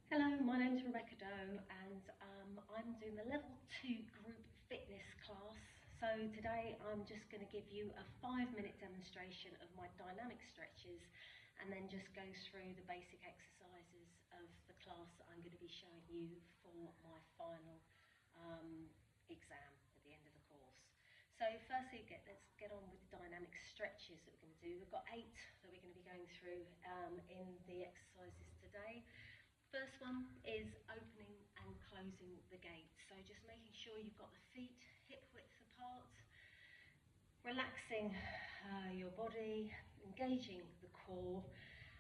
Hello, my name's Rebecca Doe and I'm doing the level 2 group fitness class. So today I'm just going to give you a 5-minute demonstration of my dynamic stretches and then just go through the basic exercises of the class that I'm going to be showing you for my final exam at the end of the course. So firstly, let's get on with the dynamic stretches that we're going to do. We've got 8 that we're going to be going through in the exercises today. First one is opening and closing the gate. So just making sure you've got the feet hip width apart, relaxing your body, engaging the core,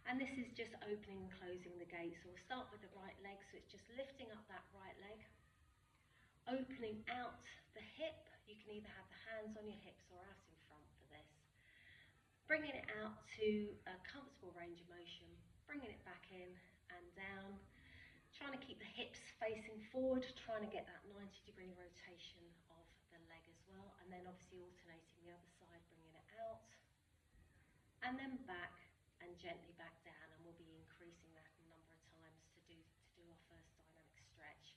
and this is just opening and closing the gate. So we'll start with the right leg, so it's just lifting up that right leg, opening out the hip. You can either have the hands on your hips or out in front for this. Bringing it out to a comfortable range of motion, bringing it back in and down, trying to keep the hips facing forward, trying to get that 90-degree rotation of the leg as well, and then obviously alternating the other side, bringing it out, and then back and gently back down, and we'll be increasing that a number of times to do our first dynamic stretch.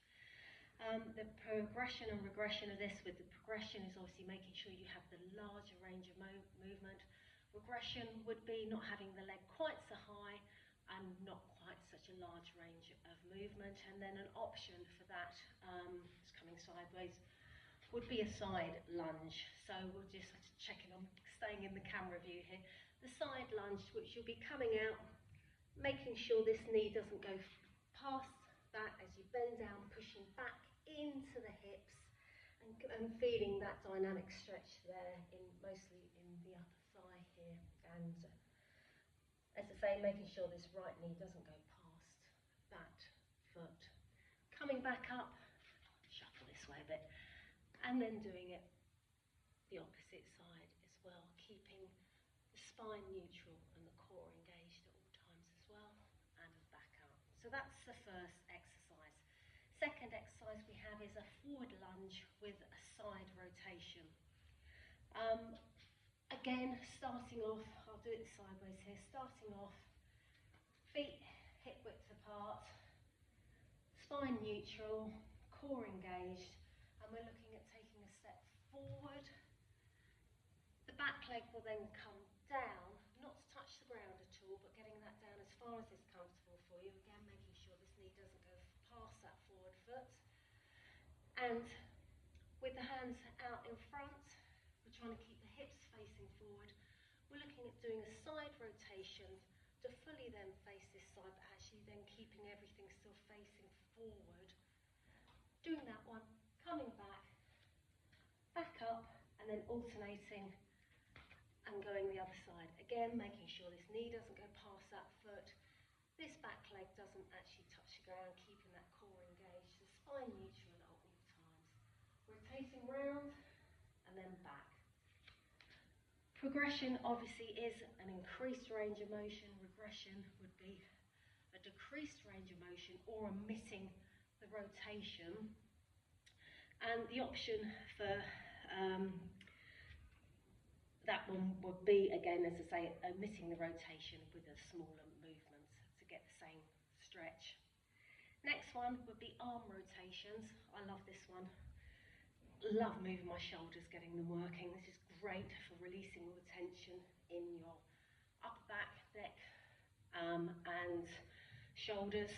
The progression and regression of this, with the progression is obviously making sure you have the larger range of movement. Regression would be not having the leg quite so high and not quite such a large range of movement. And then an option for that, it's coming sideways, would be a side lunge. So we'll just checking on staying in the camera view here. The side lunge, which you'll be coming out, making sure this knee doesn't go past that as you bend down, pushing back into the hips and feeling that dynamic stretch there, mostly in the upper thigh here. And as I say, making sure this right knee doesn't go past that foot. Coming back up, shuffle this way a bit, and then doing it the opposite side as well, keeping the spine neutral and the core engaged at all times as well, and back up. So that's the first exercise. Second exercise we have is a forward lunge with a side rotation. Again, starting off, I'll do it sideways here, starting off, feet hip width apart, spine neutral, core engaged, and we're looking at taking a step forward. The back leg will then come down, not to touch the ground at all, but getting that down as far as is comfortable for you. Again, making sure this knee doesn't go past that forward foot. And with the hands out in front, we're trying to keep the hips facing forward. We're looking at doing a side rotation to fully then face this side, but actually then keeping everything still facing forward. Doing that one, coming back up, and then alternating and going the other side. Again, making sure this knee doesn't go past that foot. This back leg doesn't actually touch the ground, keeping that core engaged. The spine neutral at all times. Rotating round and then back. Progression obviously is an increased range of motion. Regression would be a decreased range of motion or omitting the rotation. And the option for that one would be, again, as I say, omitting the rotation with a smaller movement to get the same stretch. Next one would be arm rotations. I love this one. Love moving my shoulders, getting them working. This is great for releasing all the tension in your upper back, neck, and shoulders.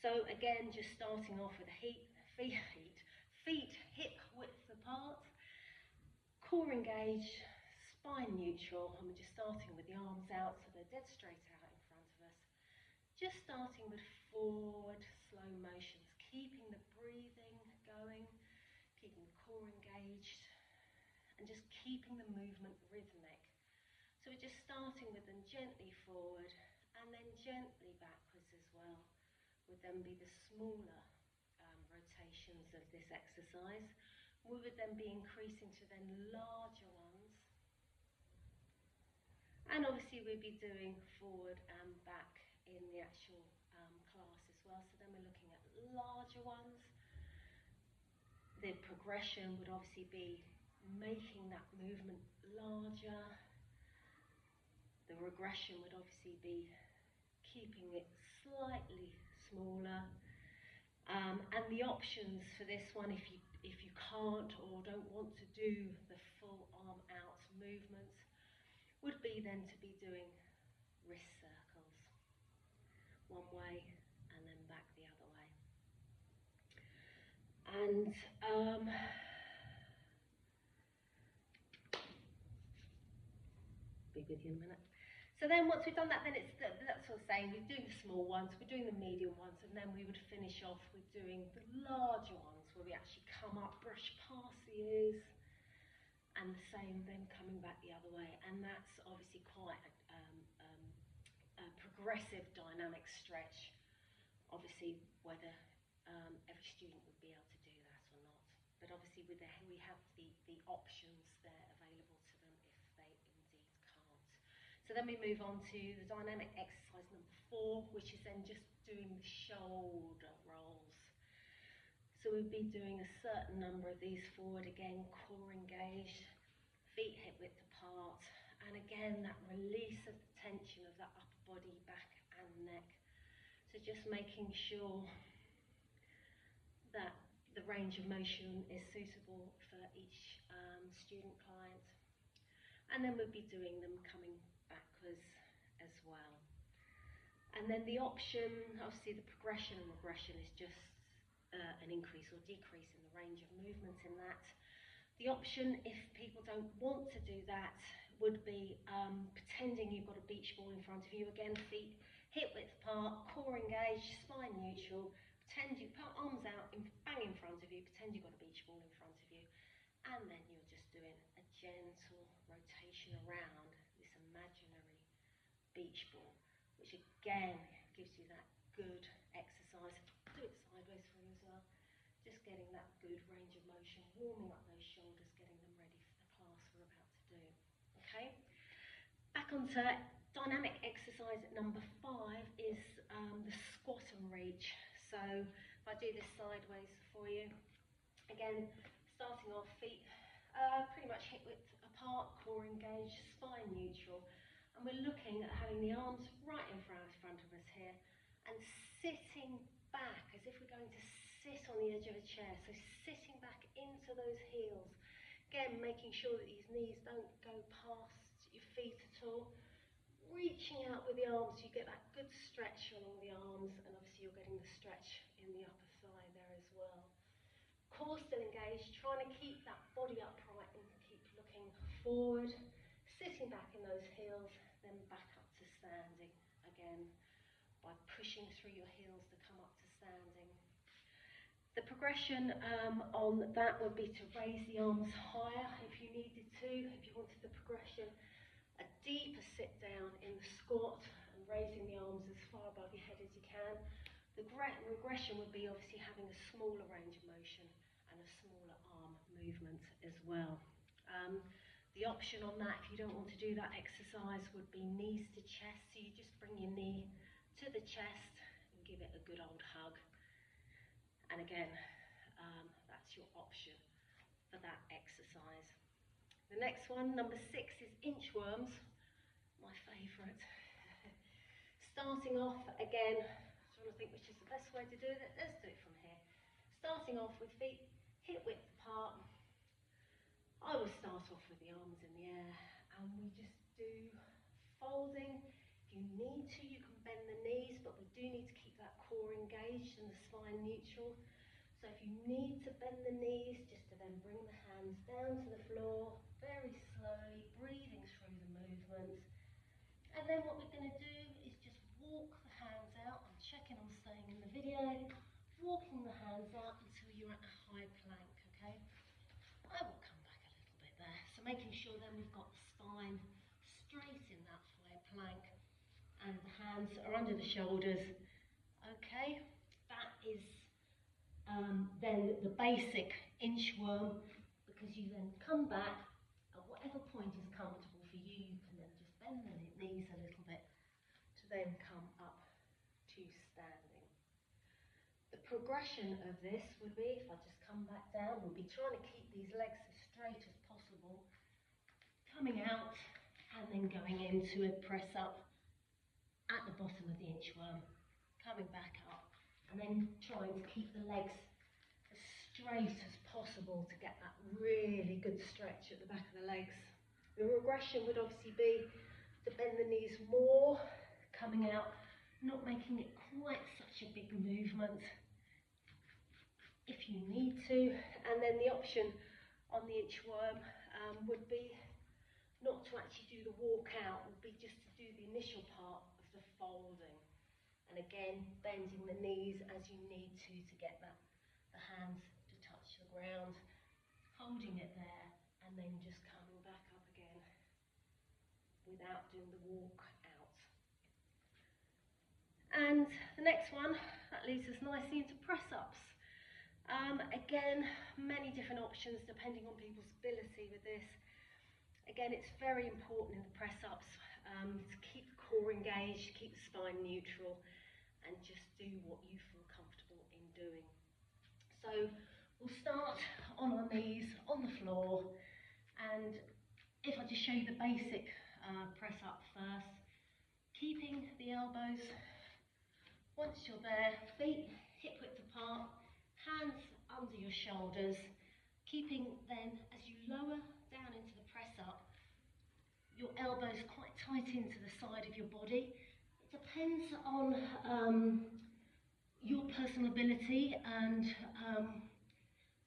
So again, just starting off with feet hip width apart, core engaged, spine neutral, and we're just starting with the arms out so they're dead straight out in front of us. Just starting with forward slow motions, keeping the breathing going, keeping the core engaged, and just keeping the movement rhythmic. So we're just starting with them gently forward and then gently backwards as well, would then be the smaller rotations of this exercise. We would then be increasing to then larger ones. And obviously we'd be doing forward and back in the actual class as well. So then we're looking at larger ones. The progression would obviously be making that movement larger. The regression would obviously be keeping it slightly smaller. And the options for this one, if you can't or don't want to do the full arm out movements, would be then to be doing wrist circles, one way and then back the other way. And be with you in a minute. So then once we've done that, then that's what I'm saying, we're doing the small ones, we're doing the medium ones, and then we would finish off with doing the larger ones where we actually come up, brush past the ears, and the same then coming back the other way. And that's obviously quite a progressive dynamic stretch, obviously whether every student would be able to do that or not. But obviously we have the options there available to them if they indeed can't. So then we move on to the dynamic exercise number 4, which is then just doing the shoulder rolls. So we'd be doing a certain number of these forward, again, core engaged, feet hip width apart, and again, that release of the tension of that upper body, back and neck. So just making sure that the range of motion is suitable for each student client. And then we'll be doing them coming backwards as well. And then the option, obviously the progression and regression is just an increase or decrease in the range of movement in that. The option, if people don't want to do that, would be pretending you've got a beach ball in front of you. Again, feet hip width apart, core engaged, spine neutral. Pretend you put arms out, bang in front of you, pretend you've got a beach ball in front of you. And then you're just doing a gentle rotation around this imaginary beach ball, which again gives you that good exercise. Do it sideways for you as well. Just getting that good range of motion, warming up those shoulders, getting them ready for the class we're about to do. Okay? Back onto dynamic exercise number 5 is the squat and reach. So if I do this sideways for you, again, starting off feet pretty much hip width apart, core engaged, spine neutral. And we're looking at having the arms right in front of us here and sitting back as if we're going to sit on the edge of a chair. So sitting back into those heels. Again, making sure that these knees don't go past your feet at all. Reaching out with the arms, you get that good stretch along the arms, and obviously you're getting the stretch in the upper thigh there as well. Core still engaged, trying to keep that body upright and keep looking forward. Sitting back in those heels, then back up to standing again by pushing through your heels to come up to standing. The progression on that would be to raise the arms higher if you needed to, if you wanted the progression. A deeper sit down in the squat and raising the arms as far above your head as you can. The regression would be obviously having a smaller range of motion and a smaller arm movement as well. The option on that, if you don't want to do that exercise, would be knees to chest. So you just bring your knee to the chest and give it a good old hug. And again, that's your option for that exercise. The next one, number 6, is inchworms, my favourite. Starting off again, trying to think which is the best way to do it. Let's do it from here. Starting off with feet hip width apart. I will start off with the arms in the air, and we just do folding. If you need to, you can bend the knees, but we do need to keep that core engaged and the spine neutral. So if you need to bend the knees, just to then bring the hands down to the floor, very slowly, breathing through the movement. And then what we're going to do is just walk the hands out. I'm checking I'm staying in the video. Walking the hands out until you're at a high plank, okay? I will come back a little bit there. So making sure then we've got the spine straight in that high plank and the hands are under the shoulders. Okay, that is then the basic inchworm, because you then come back at whatever point is comfortable for you. You can then just bend the knees a little bit to then come up to standing. The progression of this would be, if I just come back down, we'll be trying to keep these legs as straight as possible, coming out and then going into a press up at the bottom of the inchworm, coming back up and then trying to keep the legs as straight as possible to get that really good stretch at the back of the legs. The regression would obviously be to bend the knees more, coming out, not making it quite such a big movement if you need to. And then the option on the inchworm would be not to actually do the walk out, would be just to do the initial part of the folding. And again, bending the knees as you need to get the hands to touch the ground, holding it there, and then just coming back up again without doing the walk out. And the next one, that leads us nicely into press-ups. Again, many different options depending on people's ability with this. Again, it's very important in the press-ups to keep the core engaged, keep the spine neutral, and just do what you feel comfortable in doing. So we'll start on our knees, on the floor, and if I just show you the basic press-up first, keeping the elbows, once you're there, feet hip width apart, hands under your shoulders, keeping then, as you lower down into the press-up, your elbows quite tight into the side of your body. It depends on your personal ability and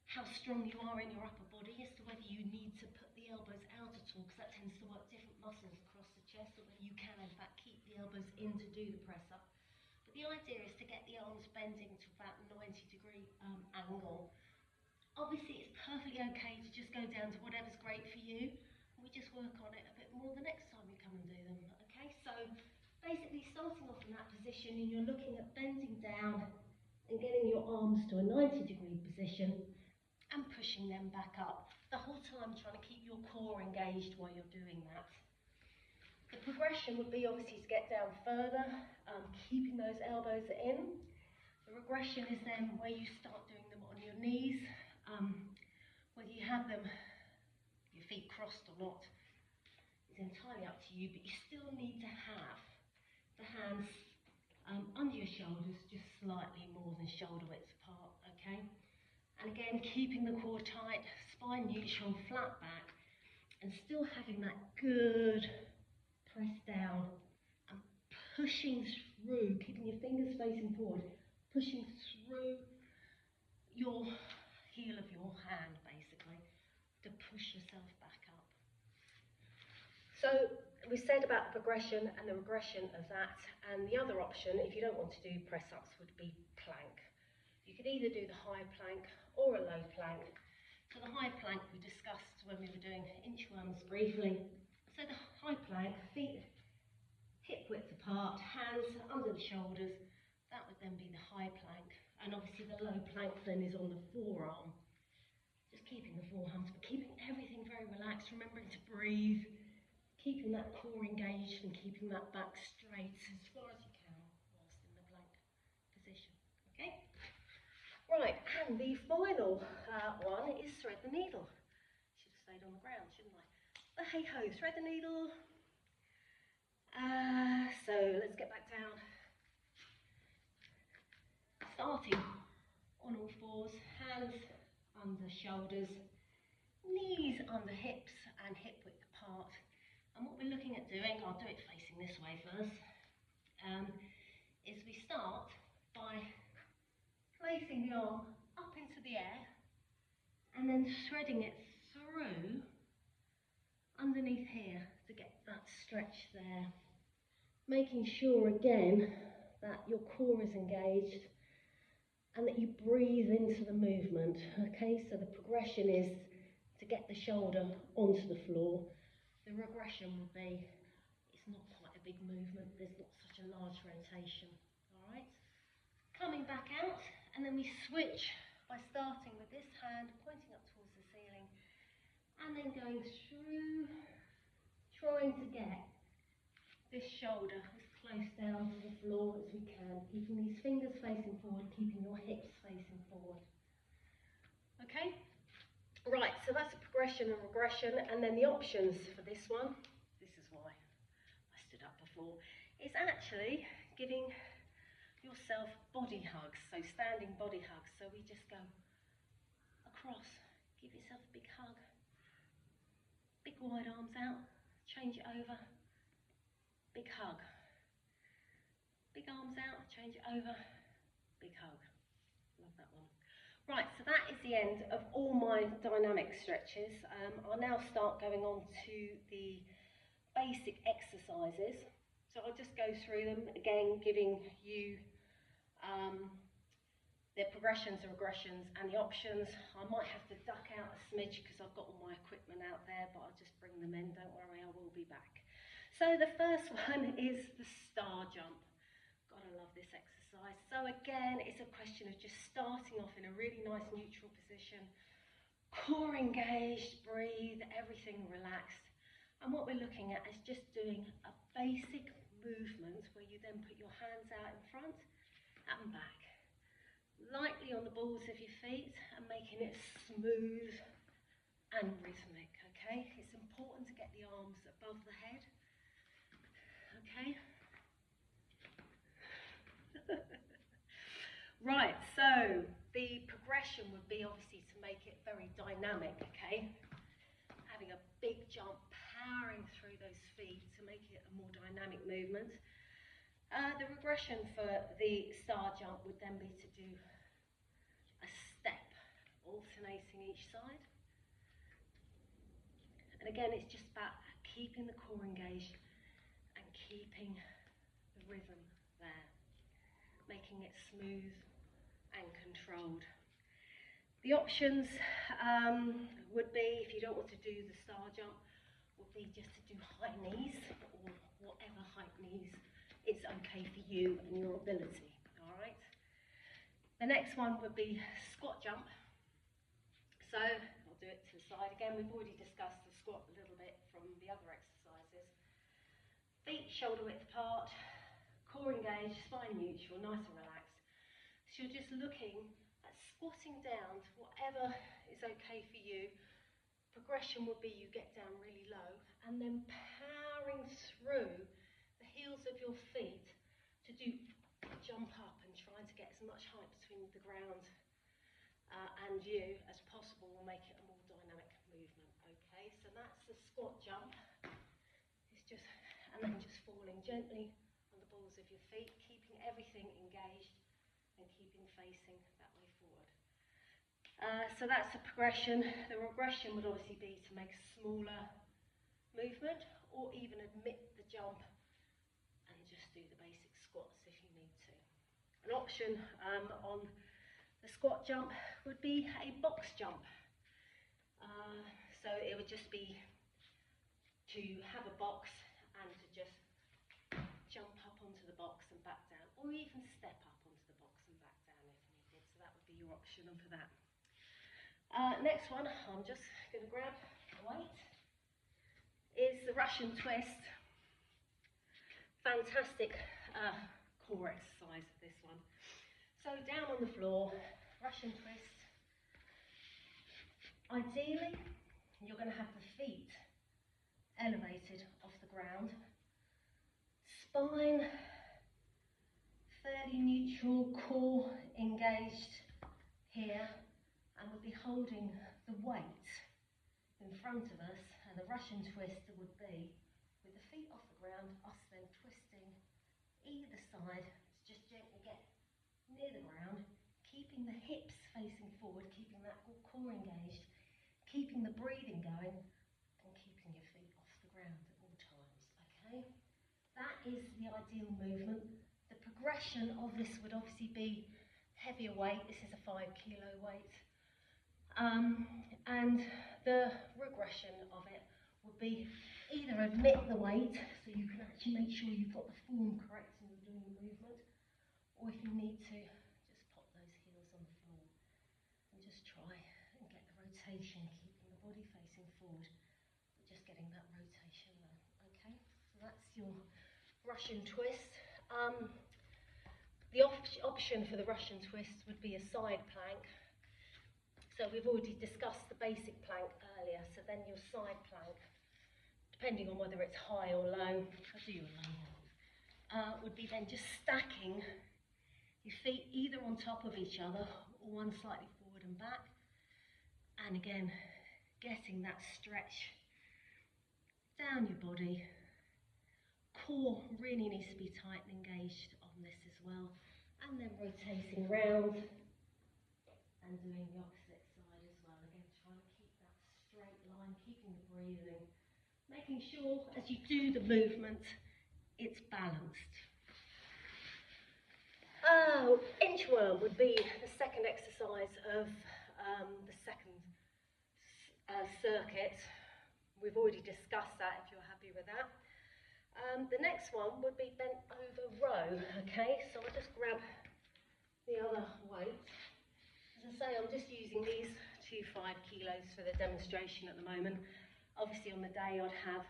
how strong you are in your upper body as to whether you need to put the elbows out at all, because that tends to work different muscles across the chest, or whether you can in fact keep the elbows in to do the press-up. But the idea is to get the arms bending to about a 90-degree angle. Obviously, it's perfectly okay to just go down to whatever's great for you. We just work on it a bit more the next time you come and do them, okay? So basically starting off in that position, and you're looking at bending down and getting your arms to a 90-degree position and pushing them back up. The whole time trying to keep your core engaged while you're doing that. The progression would be obviously to get down further, keeping those elbows in. The regression is then where you start doing them on your knees, whether you have them, your feet crossed or not, is entirely up to you, but you still need to have the hands under your shoulders, just slightly more than shoulder width apart, okay? And again, keeping the core tight, spine neutral, flat back, and still having that good press down and pushing through, keeping your fingers facing forward, pushing through your heel of your hand, basically, to push yourself back up. So we said about the progression and the regression of that, and the other option, if you don't want to do press-ups, would be plank. You could either do the high plank or a low plank. So the high plank we discussed when we were doing inchworms briefly. So the high plank, feet hip width apart, hands under the shoulders, that would then be the high plank. And obviously the low plank then is on the forearm. Just keeping the forearms, but keeping everything very relaxed, remembering to breathe, keeping that core engaged and keeping that back straight as far as you can whilst in the plank position, okay? Right, and the final one is thread the needle. Should have stayed on the ground, shouldn't I? But hey ho, thread the needle. So let's get back down. Starting on all fours, hands under shoulders, knees under hips and hip width apart. And what we're looking at doing, I'll do it facing this way first, is we start by placing the arm up into the air and then threading it through underneath here to get that stretch there. Making sure again that your core is engaged and that you breathe into the movement, okay? So the progression is to get the shoulder onto the floor. The regression would be, it's not quite a big movement, there's not such a large rotation, all right? Coming back out, and then we switch by starting with this hand pointing up towards the ceiling, and then going through, trying to get this shoulder as close down to the floor as we can, keeping these fingers facing forward, keeping your hips facing forward. Okay? Right, so that's a progression and regression, and then the options for this one, this is why I stood up before, is actually giving yourself body hugs, so standing body hugs. So we just go across, give yourself a big hug, big wide arms out, change it over, big hug, big arms out, change it over, big hug. Love that one. Right, so that is the end of all my dynamic stretches. I'll now start going on to the basic exercises. So I'll just go through them again, giving you the progressions, the regressions and the options. I might have to duck out a smidge because I've got all my equipment out there, but I'll just bring them in, don't worry, I will be back. So the first one is the star jump. Gotta love this exercise. So again, it's a question of just starting off in a really nice neutral position, core engaged, breathe, everything relaxed. And what we're looking at is just doing a basic movement where you then put your hands out in front and back, lightly on the balls of your feet and making it smooth and rhythmic, okay? It's important to get the arms above the head, okay? Right, so the progression would be obviously to make it very dynamic, okay? Having a big jump, powering through those feet to make it a more dynamic movement. The regression for the star jump would then be to do a step, alternating each side. And again, it's just about keeping the core engaged and keeping the rhythm there, making it smooth and controlled. The options would be, if you don't want to do the star jump, would be just to do high knees, or whatever height knees is okay for you and your ability, all right? The next one would be squat jump. So I'll do it to the side. Again, we've already discussed the squat a little bit from the other exercises. Feet shoulder width apart, core engaged, spine neutral, nice and relaxed. So you're just looking at squatting down to whatever is okay for you. Progression would be you get down really low and then powering through the heels of your feet to do jump up and trying to get as much height between the ground and you as possible will make it a more dynamic movement, okay? So that's the squat jump. It's just, and then just falling gently on the balls of your feet, keeping everything engaged and keeping facing that way forward. So that's the progression. The regression would obviously be to make a smaller movement or even admit the jump and just do the basic squats if you need to. An option on the squat jump would be a box jump. So it would just be to have a box and to just jump up onto the box and back down, or even step up onto the box and back down if needed. So that would be your option for that. Next one, I'm just going to grab a weight, is the Russian twist. Fantastic core exercise, this one. So down on the floor, Russian twist. Ideally, you're going to have the feet elevated off the ground, spine fairly neutral, core engaged here, and we'll be holding the weight in front of us, and the Russian twist would be with the feet off the ground, us then twisting either side to just gently get near the ground, keeping the hips facing forward, keeping that core engaged, keeping the breathing going, and keeping your feet off the ground at all times, okay? That is the ideal movement. The progression of this would obviously be heavier weight. This is a 5 kilo weight. And the regression of it would be either admit the weight, so you can actually make sure you've got the form correct and you're doing the movement, or if you need to, just pop those heels on the floor and just try and get the rotation, keeping the body facing forward, but just getting that rotation there, okay? So that's your Russian twist. The option for the Russian twist would be a side plank. So we've already discussed the basic plank earlier, so then your side plank, depending on whether it's high or low, I do a low one, would be then just stacking, and then just falling gently on the balls of your feet. So you're just looking at squatting down to whatever is okay for you. Progression would be to make a smaller movement or even admit the jump and just do the basic squats if you need to. An option Your feet either on top of each other or one slightly forward and back. And again, getting that stretch down your body. Core really needs to be tight and engaged on this as well. And then rotating round and doing the opposite side as well. Again, trying to keep that straight line, keeping the breathing, making sure as you do the movement, it's balanced. Inchworm would be the second exercise of the second circuit. We've already discussed that if you're happy with that. The next one would be bent over row, okay? So I'll just grab the other weight. As I say, I'm just using these 5 kilos for the demonstration at the moment. Obviously on the day I'd have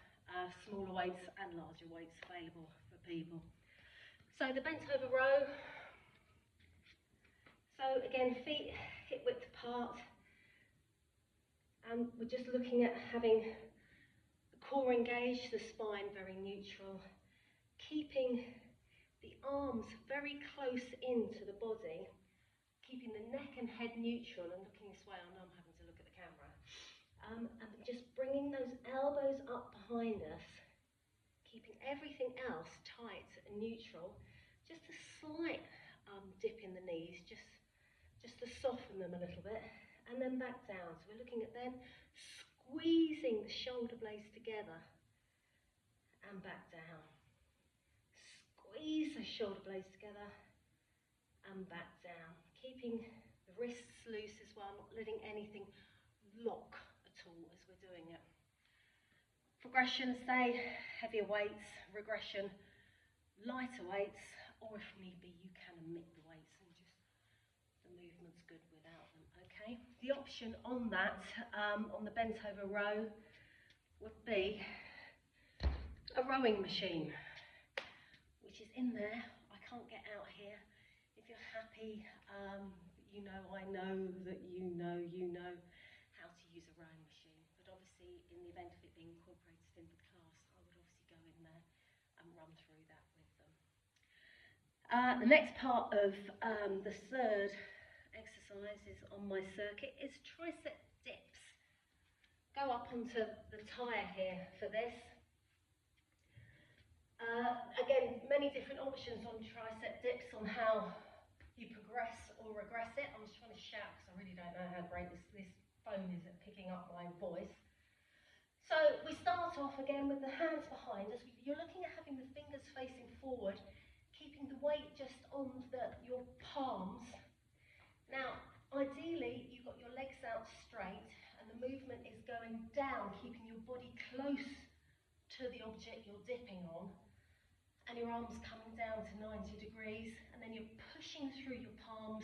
smaller weights and larger weights available for people. So the bent over row. So again, feet hip width apart. And we're just looking at having the core engaged, the spine very neutral, keeping the arms very close into the body, keeping the neck and head neutral, and looking this way. I know I'm having to look at the camera. And just bringing those elbows up behind us, keeping everything else tight and neutral. Just a slight dip in the knees, just to soften them a little bit, and then back down. So we're looking at then squeezing the shoulder blades together and back down. Squeeze the shoulder blades together and back down. Keeping the wrists loose as well, not letting anything lock at all as we're doing it. Progression, say, heavier weights. Regression, lighter weights, or if need be, you can omit the weights and just the movement's good without them, okay? The option on that, on the bent over row, would be a rowing machine, which is in there. I can't get out here. If you're happy, you know, I know that you know how to use a rowing machine. But obviously, in the event of it being incorporated in the class, I would obviously go in there and run through that with them. The next part of the third exercises on my circuit is tricep dips. Go up onto the tyre here for this. Again, many different options on tricep dips on how you progress or regress it. I'm just trying to shout because I really don't know how great this phone is at picking up my voice. So we start off again with the hands behind us. You're looking at having the fingers facing forward, keeping the weight just on your palms. Now, ideally, you've got your legs out straight and the movement is going down, keeping your body close to the object you're dipping on, and your arms coming down to 90 degrees, and then you're pushing through your palms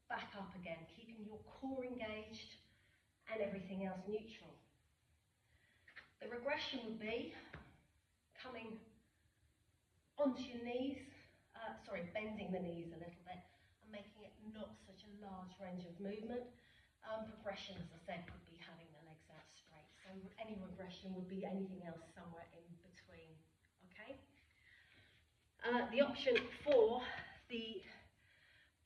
back up again, keeping your core engaged and everything else neutral. The regression would be coming onto your knees, bending the knees a little bit and making it not such a large range of movement. Progression, as I said, would be having the legs out straight. So any regression would be anything else somewhere in between, okay? The option for the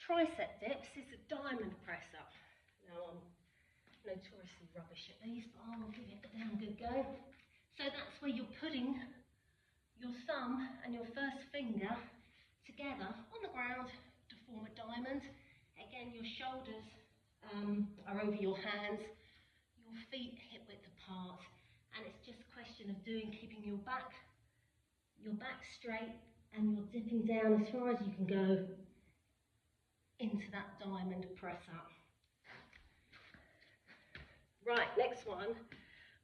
tricep dips is a diamond press up. Now I'm notoriously rubbish at these, but I'll give it a damn good go. So that's where you're putting your thumb and your first finger together on the ground to form a diamond. Again, your shoulders are over your hands, your feet hip width apart, and it's just a question of keeping your back straight, and you're dipping down as far as you can go into that diamond press up. Right, next one.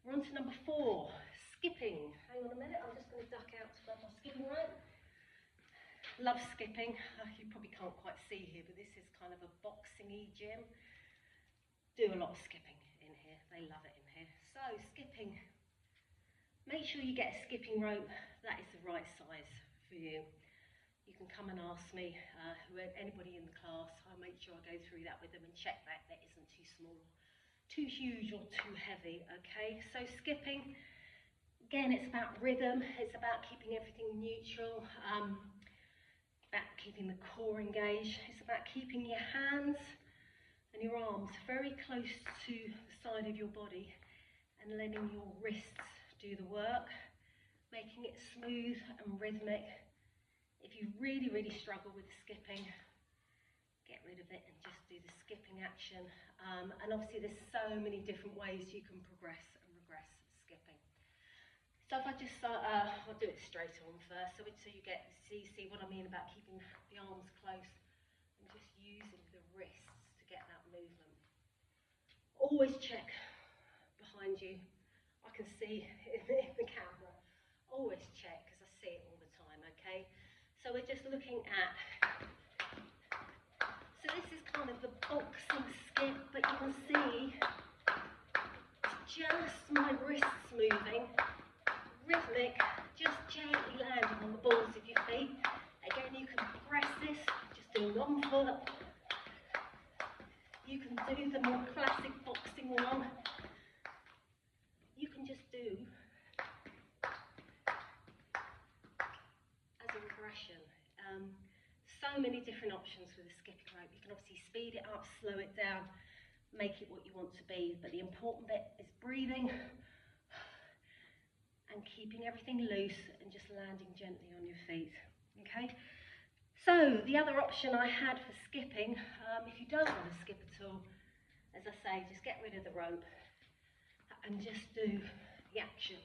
We're on to number 4, skipping. Hang on a minute, I'm just going to duck out to grab my skipping rope. Love skipping. You probably can't quite see here, but this is kind of a boxing-y gym. Do a lot of skipping in here. They love it in here. So, skipping. Make sure you get a skipping rope that is the right size for you. You can come and ask me, anybody in the class. I'll make sure I go through that with them and check that it isn't too small, too huge or too heavy, okay? So skipping, again, it's about rhythm. It's about keeping everything neutral, about keeping the core engaged. It's about keeping your hands and your arms very close to the side of your body and letting your wrists do the work, making it smooth and rhythmic. If you really, really struggle with skipping, get rid of it and just do the skipping action. And obviously there's so many different ways you can progress and regress skipping. So if I just, I'll do it straight on first, so you see what I mean about keeping the arms close and just using the wrists to get that movement. Always check behind you. I can see in the camera. Always check, because I see it all the time, okay? So we're just looking at, so this is kind of the boxing skip, but you can see it's just my wrists moving. Rhythmic, just gently landing on the balls of your feet. Again, you can progress this, just doing one foot. You can do the more classic boxing one. You can just do as a regression. So many different options with a skipping rope. You can obviously speed it up, slow it down, make it what you want to be. But the important bit is breathing and keeping everything loose and just landing gently on your feet, okay? So the other option I had for skipping, if you don't want to skip at all, as I say, just get rid of the rope and just do the action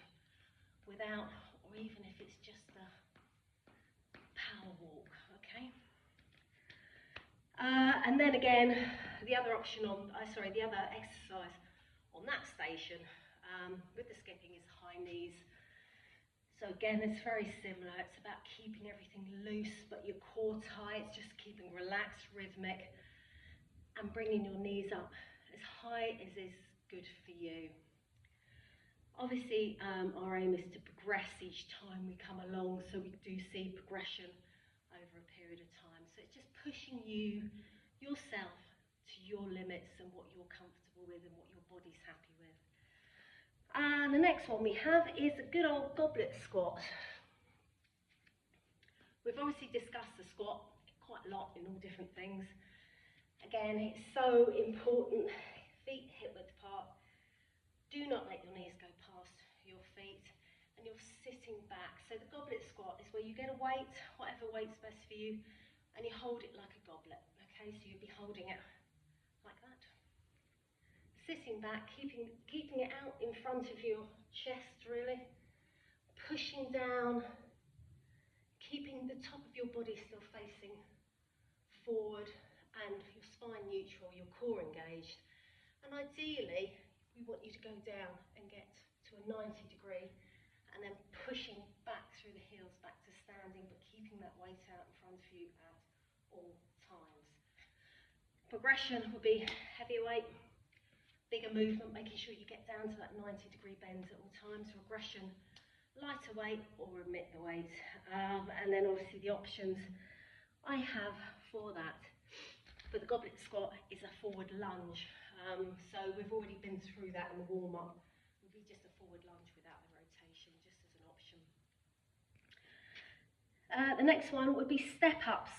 without, or even if it's just a power walk, okay? And then again, the other option on, the other exercise on that station with the skipping is high knees. So again, it's very similar. It's about keeping everything loose, but your core tight. It's just keeping relaxed, rhythmic, and bringing your knees up as high as is good for you. Obviously, our aim is to progress each time we come along, so we do see progression over a period of time. So it's just pushing yourself to your limits and what you're comfortable with and what your body's happy with. And the next one we have is a good old goblet squat. We've obviously discussed the squat quite a lot in all different things. Again, it's so important, feet hip width apart. Do not let your knees go past your feet, and you're sitting back. So the goblet squat is where you get a weight, whatever weight's best for you, and you hold it like a goblet, okay? So you'll be holding it like that. Sitting back, keeping it out in front of your chest, really. Pushing down, keeping the top of your body still facing forward and your spine neutral, your core engaged. And ideally, we want you to go down and get to a 90 degree and then pushing back through the heels back to standing, but keeping that weight out in front of you at all times. Progression will be heavier weight, bigger movement, making sure you get down to that 90 degree bend at all times. Regression, lighter weight or omit the weight. And then obviously the options I have for that, for the goblet squat, is a forward lunge. So we've already been through that in the warm-up. It would be just a forward lunge without the rotation, just as an option. The next one would be step-ups.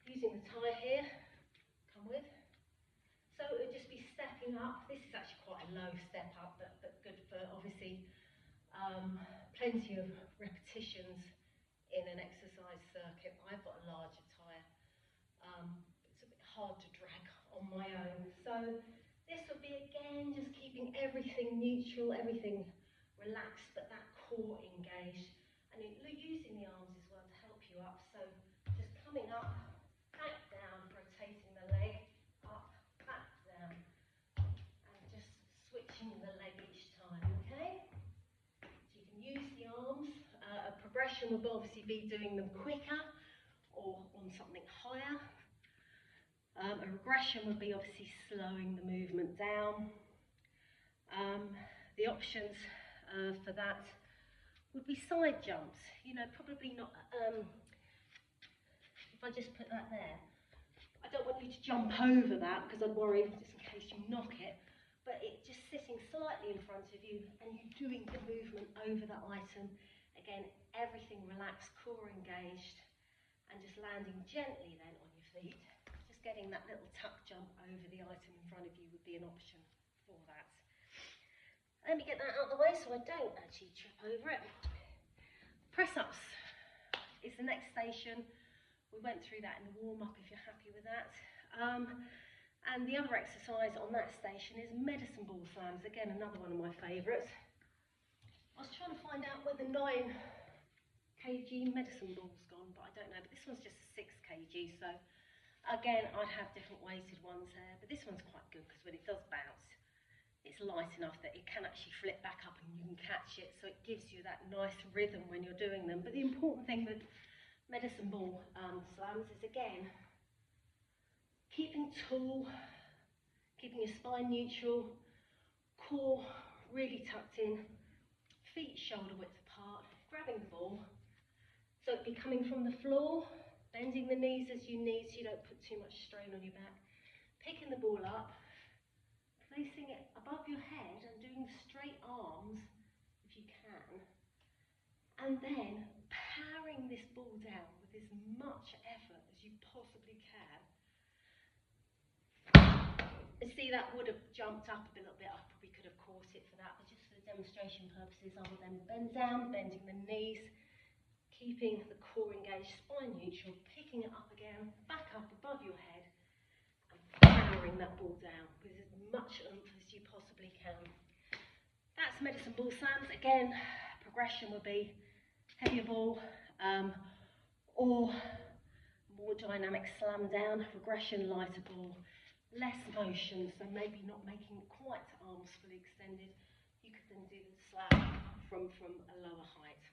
Using the tie here, come with. So it would just be stepping up. This is actually quite a low step up, but good for obviously plenty of repetitions in an exercise circuit. I've got a larger tyre. It's a bit hard to drag on my own. So this would be again just keeping everything neutral, everything relaxed, but that core engaged. And using the arms as well to help you up. So just coming up, back down, rotating the leg, up, back down, and just switching the leg each time, okay? So you can use the arms. A progression would obviously be doing them quicker or on something higher. A regression would be obviously slowing the movement down. The options for that would be side jumps. You know, probably not, if I just put that there, I don't want you to jump over that because I'd worry just in case you knock it, but it just sitting slightly in front of you and you doing the movement over that item. Again, everything relaxed, core engaged, and just landing gently then on your feet. Just getting that little tuck jump over the item in front of you would be an option for that. Let me get that out of the way so I don't actually trip over it. Press-ups is the next station. We went through that in the warm-up if you're happy with that. And the other exercise on that station is medicine ball slams. Again, another one of my favourites. I was trying to find out where the 9 kg medicine ball's gone, but I don't know. But this one's just a 6 kg, so again, I'd have different weighted ones there. But this one's quite good because when it does bounce, it's light enough that it can actually flip back up and you can catch it. So it gives you that nice rhythm when you're doing them. But the important thing with medicine ball slams is, again, keeping tall, keeping your spine neutral, core really tucked in, feet shoulder width apart, grabbing the ball, so it'd be coming from the floor, bending the knees as you need so you don't put too much strain on your back, picking the ball up, placing it above your head and doing straight arms if you can, and then powering this ball down with as much effort as you possibly can. You see, that would have jumped up a little bit. I probably could have caught it for that, but just for the demonstration purposes, I will then bend down, bending the knees, keeping the core engaged, spine neutral, picking it up again, back up above your head, and powering that ball down with as much oomph as you possibly can. That's medicine ball slams. Again, progression would be heavier ball or more dynamic slam down, regression lighter ball. Less motion, so maybe not making quite arms fully extended. You could then do the slam from a lower height.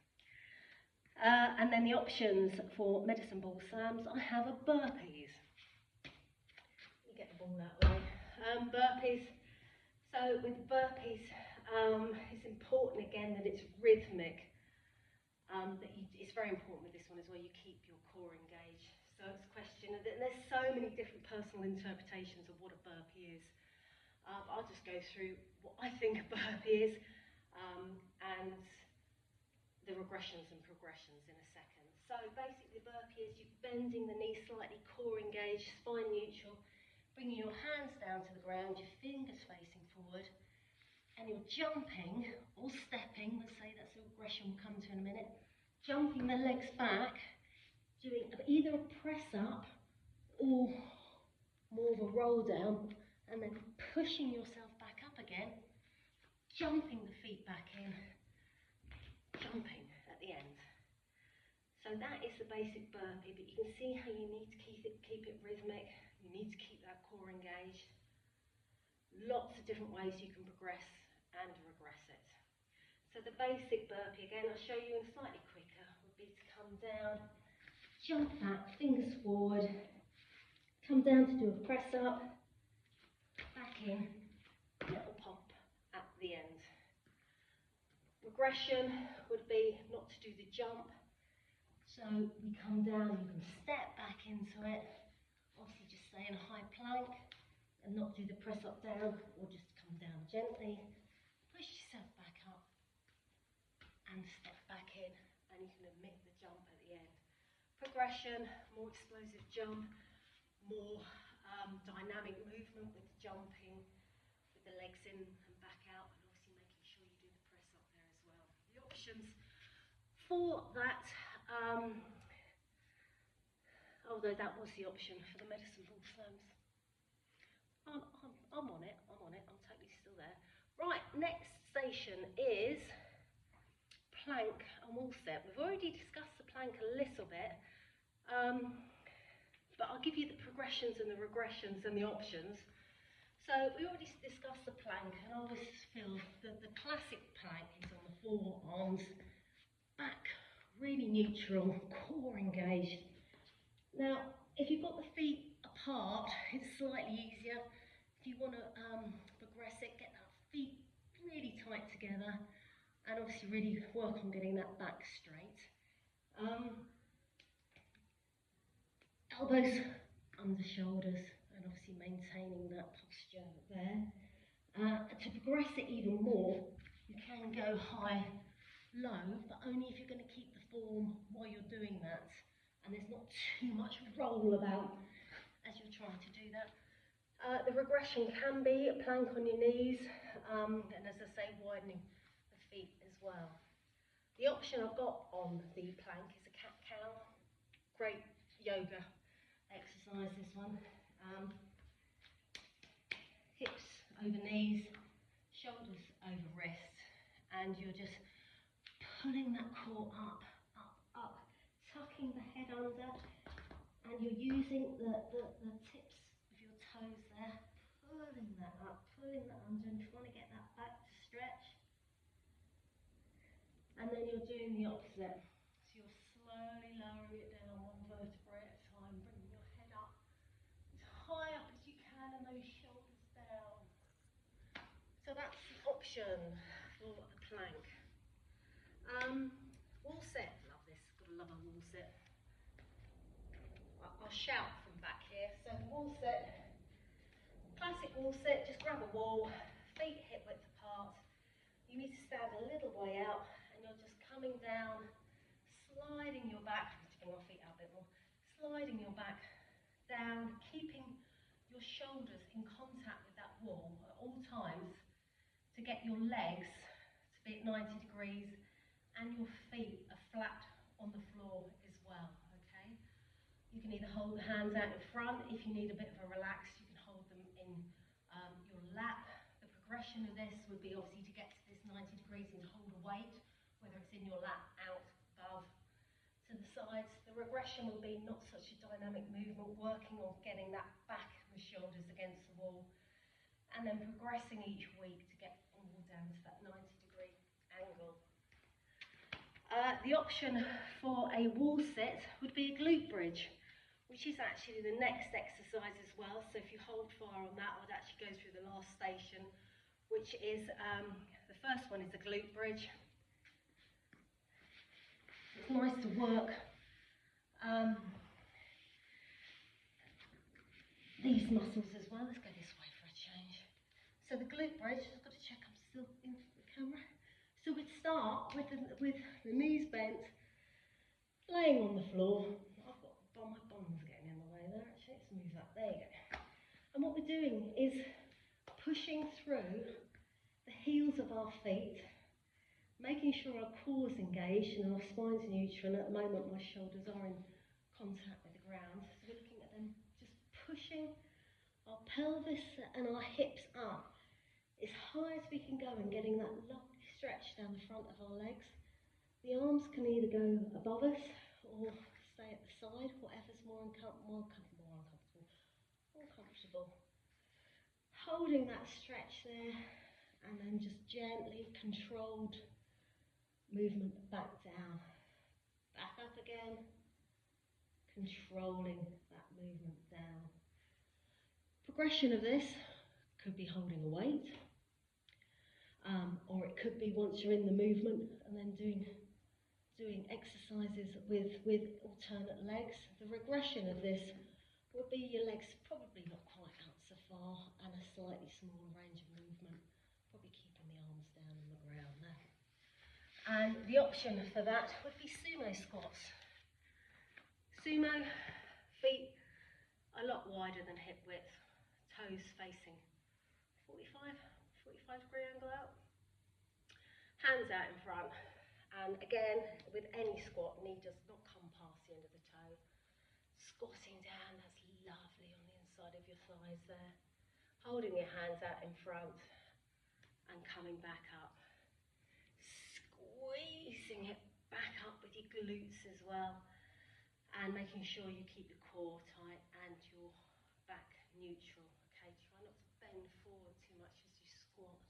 And then the options for medicine ball slams, I have a burpees. Let me get the ball that way. Burpees. So with burpees, it's important again that it's rhythmic. It's very important with this one as well, you keep your core engaged. So it's a question, there's so many different personal interpretations of what a burpee is. I'll just go through what I think a burpee is and the regressions and progressions in a second. So basically the burpee is you bending the knee slightly, core engaged, spine neutral, bringing your hands down to the ground, your fingers facing forward, and you're jumping or stepping, let's say that's a regression we'll come to in a minute, jumping the legs back, doing either a press up or more of a roll down, and then pushing yourself back up again, jumping the feet back in, jumping at the end. So that is the basic burpee, but you can see how you need to keep it rhythmic, you need to keep that core engaged. Lots of different ways you can progress and regress it. So the basic burpee, again, I'll show you in slightly quicker, would be to come down, jump back, fingers forward, come down to do a press up, back in, little pop at the end. Regression would be not to do the jump, so we come down, you can step back into it, obviously just stay in a high plank and not do the press up down, or just come down gently, push yourself back up and step back in, and you can omit the jump at the end. Progression, more explosive jump, more dynamic movement with jumping, with the legs in and back out, and obviously making sure you do the press up there as well. The options for that, although that was the option for the medicine ball slams. I'm on it, I'm totally still there. Right, next station is plank and wall step. We've already discussed the plank a little bit, but I'll give you the progressions and the regressions and the options. So we already discussed the plank, and I always feel that the classic plank is on the forearms, back really neutral, core engaged. Now, if you've got the feet apart, it's slightly easier. If you want to progress it, get that feet really tight together, and obviously really work on getting that back straight. Elbows under shoulders, and obviously maintaining that posture there. To progress it even more, you can go high low, but only if you're going to keep the form while you're doing that. And there's not too much roll about as you're trying to do that. The regression can be a plank on your knees, and as I say, widening the feet as well. The option I've got on the plank is a cat-cow. Great yoga exercise, this one. Hips over knees, shoulders over wrists, and you're just pulling that core up, up, up, tucking the head under, and you're using the tips of your toes there, pulling that up, pulling that under, and trying to get that back to stretch. And then you're doing the opposite. So you're slowly lowering it down one vertebrae at a time, bringing your head up as high up as you can and those shoulders down. So that's the option for a plank. Wall sit, love this, gotta love a wall sit. I'll shout from back here. So wall sit, classic wall sit, just grab a wall, feet hip width apart. You need to stand a little way out and you're just coming down, sliding your back, I'm just bring my feet out a bit more, sliding your back down, keeping your shoulders in contact with that wall at all times to get your legs to be at 90 degrees and your feet are flat on the floor as well, okay? You can either hold the hands out in front. If you need a bit of a relax, you can hold them in your lap. The progression of this would be obviously to get to this 90 degrees and hold a weight, whether it's in your lap, out, above, to the sides. The regression will be not such a dynamic movement, working on getting that back and the shoulders against the wall, and then progressing each week to get all down to that 90-degree angle. The option for a wall sit would be a glute bridge, which is actually the next exercise as well. So if you hold fire on that, I would actually go through the last station, which is, the first one is the glute bridge. It's nice to work these muscles as well. Let's go this way for a change. So the glute bridge, I've got to check I'm still in the camera. So we'd start with the knees bent, laying on the floor. I've got my bum's getting in the way there actually. Let's move that. There you go. And what we're doing is pushing through the heels of our feet, making sure our core's engaged and our spine's neutral. And at the moment my shoulders are in contact with the ground. So we're looking at them just pushing our pelvis and our hips up as high as we can go and getting that lovely stretch down the front of our legs. The arms can either go above us or stay at the side, whatever's more comfortable. Holding that stretch there and then just gently controlled movement back down. Back up again, controlling that movement down. Progression of this could be holding a weight, or it could be once you're in the movement and then doing exercises with alternate legs. The regression of this would be your legs probably not quite out so far and a slightly smaller range of movement, probably keeping the arms down on the ground there. And the option for that would be sumo squats. Sumo, feet a lot wider than hip width, toes facing 45 degree angle out, hands out in front, and again with any squat, knee does not come past the end of the toe. Squatting down, that's lovely on the inside of your thighs there, holding your hands out in front and coming back up, squeezing it back up with your glutes as well, and making sure you keep your core tight and your back neutral. Okay, try not to bend forward too much as you squat.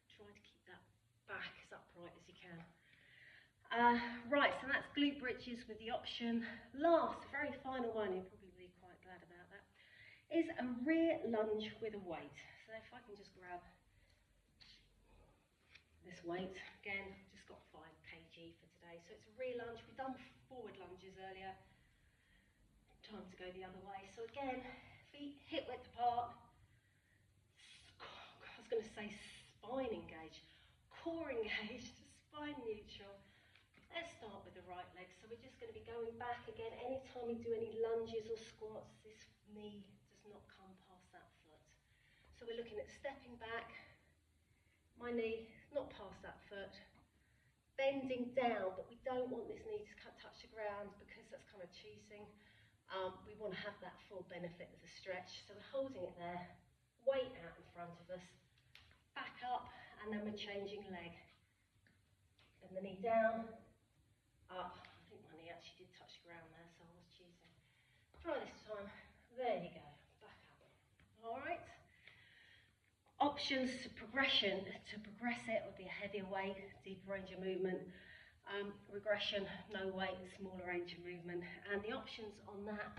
Try to keep that back as upright as you can. Right, so that's glute bridges with the option. Last, very final one, you'll probably be quite glad about that, is a rear lunge with a weight. So if I can just grab this weight, again, just got 5 kg for today. So it's a rear lunge. We've done forward lunges earlier. Time to go the other way. So again, feet hip width apart. I was going to say spine engaged, core engaged, spine neutral. Let's start with the right leg. So we're just going to be going back again. Anytime we do any lunges or squats, this knee does not come past that foot. So we're looking at stepping back, my knee not past that foot, bending down, but we don't want this knee to touch the ground because that's kind of cheating. We want to have that full benefit of the stretch. So we're holding it there, weight out in front of us, back up, and then we're changing leg. Bend the knee down, up. I think my knee actually did touch the ground there, so I was cheating. Try this time. There you go. Back up. All right. Options to progression. To progress it would be a heavier weight, deeper range of movement. Regression, no weight, smaller range of movement. And the options on that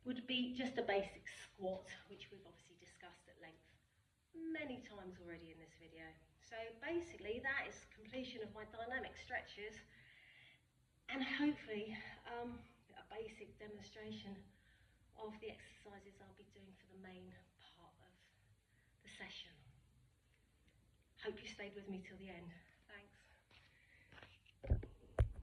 would be just a basic squat, which we've obviously discussed at length many times already in this video. So basically that is completion of my dynamic stretches. And hopefully a basic demonstration of the exercises I'll be doing for the main part of the session. Hope you stayed with me till the end.